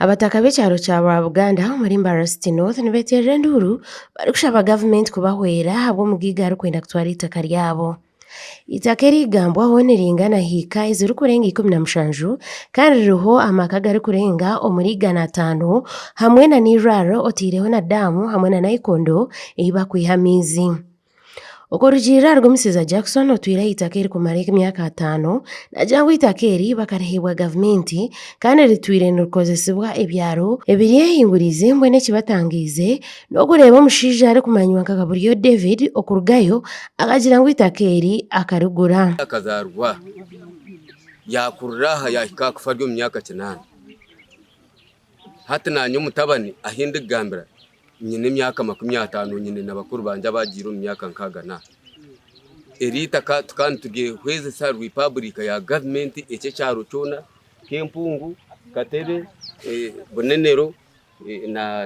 Abataka b'ekyaro kya Buganda muri Mbarasiti North nibeterera enduru bari kushaba gavumenti kubahwera habw'omugiga arikwenda kutwara itaka ryabo. Itaka erigambwaho niringana hika ezirikurenga 17 kandi ririho amaka garikurenga omuri 500 hamwe na n'iraro otiireho na damu hamwe na nayikondo ei bakwiha amaizi. Okwo rugiirira rw'omushaija Jackson otwireho itaka erikumara emyaka 5 nagira ngu itaka eri bakarihibwa gavumenti kandi ritwire nirukozesibwa ebyaro ebiri ehingurize mbwenu ekibatangiize n'okureeba omushaija arikumanywa nka Gaburyo David okurugayo akagira ngu itaka eri akarigura. Akazarwa yakururaha yahika kufa ryo mu myaka 9 hati nanye mutabani ahindigambira nyine emyaka 50 nyine nabakuru banje bagira mu myaka nkagana eritaka tukandi tugehweze sa republic ya government ece cyaro cyona kempungu katebe bonenero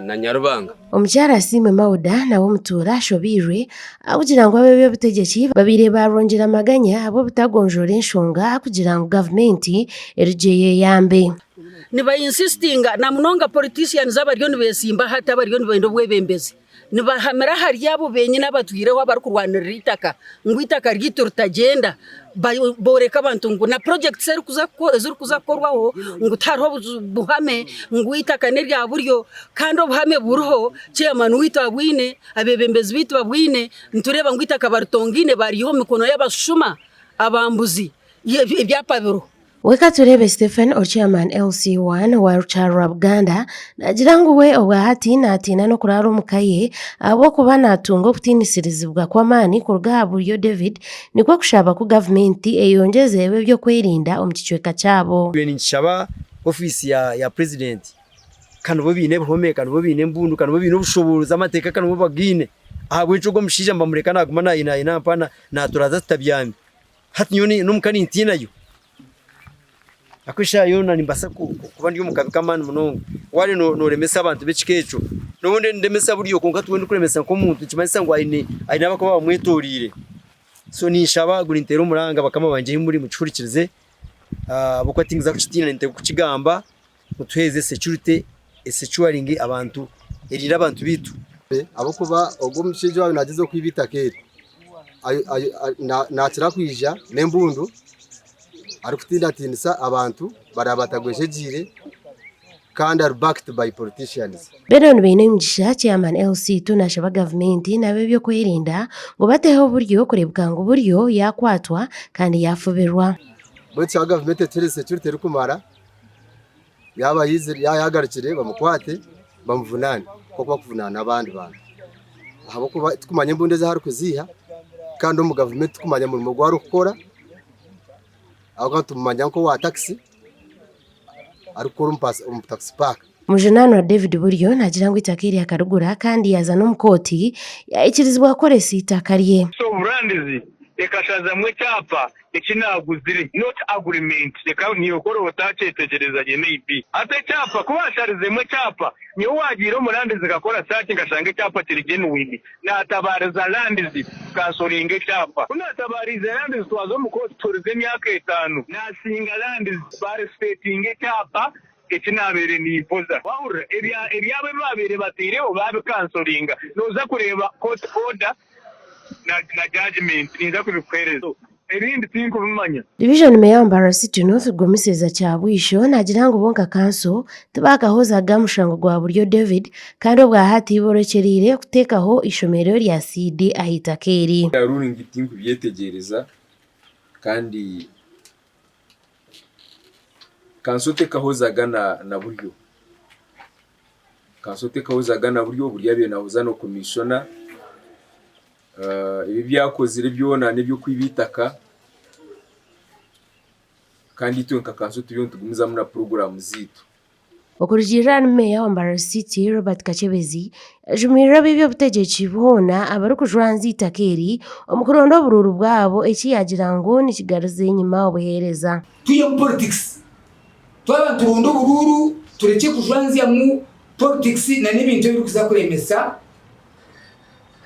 na Nyarubanga. Omukyara Simwe Mauda nawo mutura ashobirwe akugira ngo abe butegeki babire barongera amaganya abo butagonjora enshonga kugira ngo gavumenti erigeye yambe. Niba insistinga na munonga politicians abaryo nibesimba hata abaryo nibendo bwebembezi nibahamera hari yabo benyine abatwireho abarukurwanira itaka ngo itaka ryito rutagenda boreka abantu ngo na project ziri kuzakorwaho ngo tarho buhame ngo itaka nerya buryo kandi obuhame buruho chairman witwa bwine abebembezi bitwa bwine ntureba ngo itaka barutongine bariho mikono y'abashuma abambuzi ibyapa biro. Weka turebe Stephen Chairman LC1 wa Ruchara Buganda nagira ngu we obwahati natina no kurara omukaye abo kuba natunga okutinisirizibbwa kw'amaani kuruga Buryo David nikwo kushaba ku gavumenti eyongeze ebyo byo kwerinda omu kicweka kyabo. Nshaba office ya president kano bo bine buhome kano bo bine mbundu kano bo bine obushobozi amateka kano bo bagine ahabwe cyo gomushija mbamureka naguma ina mpana naturaza tabyami hati nyoni numukani ntinayo akwisha yona nimbasa kuba ndi umukabika mani munongo wale no remesa abantu bekikecho nobonde ndemesa buriyo konka twende kuremesa ko muntu kimanisa ngo ayine abako bamwetorire so nishaba guri ntero muranga bakama banje muri mucurikirize boko atingiza kukitina nte kukigamba mutweze security securing abantu erira abantu bitu abo kuba ogomushije wawe nagize kwibita keri nakira kwija nembundu ari kutindatinisa abantu barabatagweshejire kandi are backed by politicians. Beno bene umugisha Chairman LC tunashaba gavumenti nabe byo kwerinda ngo bateho buryo kurebwa ngo buryo yakwatwa kandi yafuberwa. Botsa gavumenti tere security rukumara yaba yizira yagarukire bamukwate bamuvunane koko bakuvunana abandi bantu abo kuba tukumanye mbunde za hari kuziha kandi mu gavumenti tukumanya mu rwaro gukora aho tumanya ko wa taxi ariko taxi park. Mujenano David Buryo nagira ngo itaka iri akarugura kandi yaza no mukoti yayikirizwa akoresa itaka rye. So brandizi ekashaza mwe cyapa ekinaguzire not agreement reka niyo koro batacetegereza je maybe ate cyapa kubasharize mwe cyapa niyo wagira umurandizi gakora sake ngasanga cyapa kirigenuwini natabariza landizi kasoringe cyapa unatabariza landizi twazo mukoti turize myaka 5 nasinga landizi bare stating cyapa ekinabere ni poza wahura ebyabe babere batireho babe kansoringa noza kureba court order na judgment niza kubikwereza erindi tinko bimanya. Division Mayor Mbarasiti North gomiseza cyabwisho nagira ngo bonka kanso tubakahoza gamushango gwa Buryo David kandi obwahati borokerire kutekaho ishomero rya CD ahitakeri. Ruling tinko byetegereza kandi kansote kahozaga na Buryo. Kansote kahozaga na Buryo buriya nahoza no commissioner ibi byakozire byona n'ibyo kwibitaka kandi tunka kanso tuyo tugumiza muri program zitu. Okurujirana Meya wa Mbarasiti Robert Kachebezi jumira bibyo butegeki bona abari kujwanza itakeri omukurondo bururu bwabo ekiyagira ngo ni kigaruze nyuma obuhereza. Tuyo politics twaba turundo bururu tureke kujwanza mu politics na n'ibintu biri kuzakuremesa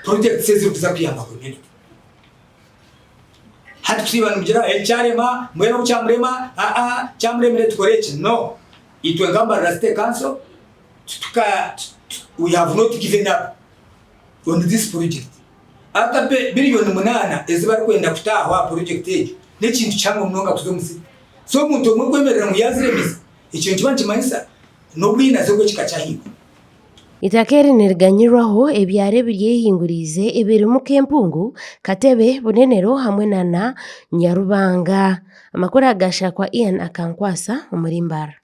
project ziri kuzakwiyama kunene hati twibana mugira cyarema mwero cyamurema cyamuremere tukoreke no itwe ngamba Rasta Council we have not given up on this project. Ata bilioni 8 ezibari kwenda kutahwa project ejo nekintu cyangwa munonga kuzomusi. So umuntu omwe kwemerera muyaziremisa ikintu kibanchi manisa no bwina zego kikachahigo. Itakeri niriganyirwaho ebyare biryehingurize ebirimu Kempungu, Katebe, Bunenero hamwe na Nyarubanga. Amakuru agashakwa Ian Akankwasa umurimbara.